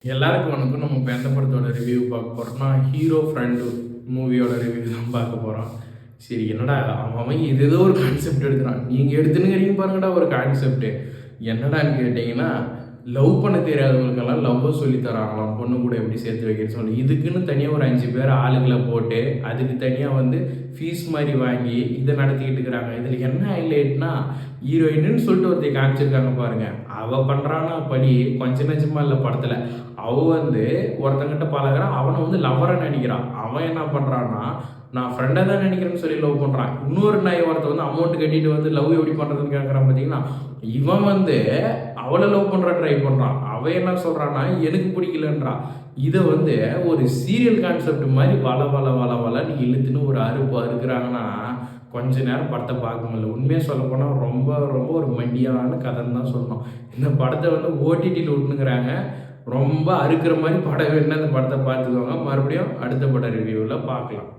எல்லாருக்கும் வணக்கம். நம்ம இப்போ எந்த படத்தோட ரிவ்யூ பார்க்க போகிறோம்னா ஹீரோ ஃப்ரெண்டு மூவியோட ரிவ்யூ தான் பார்க்க போகிறோம். சரி, என்னடா அவன் இது ஏதோ ஒரு கான்செப்ட் எடுக்கிறான், நீங்கள் எடுத்துனுங்கிறீங்க பாருங்கடா ஒரு கான்செப்ட்டு. என்னடான்னு கேட்டிங்கன்னா, லவ் பண்ண தெரியாதவங்களுக்கெல்லாம் லவ்வை சொல்லி தராங்களாம், பொண்ணு கூட எப்படி சேர்த்து வைக்கிறேன்னு சொல்லி. இதுக்குன்னு தனியாக ஒரு 5 பேர் ஆளுங்களை போட்டு அதுக்கு தனியாக ஃபீஸ் மாதிரி வாங்கி இதை நடத்திக்கிட்டு இருக்கிறாங்க. இதில் என்ன ஹைலைட்னா, ஹீரோயின்னு சொல்லிட்டு ஒருத்தர் காமிச்சிருக்காங்க பாருங்க, அவள் பண்ணுறான்னா படி கொஞ்சம் நெஞ்சமாக இல்லை படத்தில். அவள் ஒருத்தங்கிட்ட பழகிறான், அவனை லவ்வரை நினைக்கிறான். அவன் என்ன பண்ணுறான்னா, நான் ஃப்ரெண்டாக தான் நினைக்கிறேன்னு சொல்லி லவ் பண்ணுறான். இன்னொரு நாய் ஒருத்தர் அமௌண்ட் கட்டிட்டு லவ் எப்படி பண்ணுறதுன்னு கேட்குறான் பார்த்தீங்கன்னா, இவன் அவளை லவ் பண்ணுற ட்ரை பண்ணுறான். அவன் என்ன சொல்கிறான்னா, எனக்கு பிடிக்கலன்றான். இதை ஒரு சீரியல் கான்செப்ட் மாதிரி வளன்னு இழுத்துன்னு ஒரு அறுப்பு அறுக்குறாங்கன்னா, கொஞ்ச நேரம் படத்தை பார்க்க முடியல. உண்மையாக சொல்ல போனால் ரொம்ப ரொம்ப ஒரு மண்டியான கதைன்னு தான் சொல்லணும். இந்த படத்தை ஓடிடியில் விட்டுனுங்கிறாங்க. ரொம்ப அறுக்கிற மாதிரி படம் வேணுன்னா இந்த படத்தை பார்த்துக்கோங்க. மறுபடியும் அடுத்த பட ரிவ்யூவில் பார்க்கலாம்.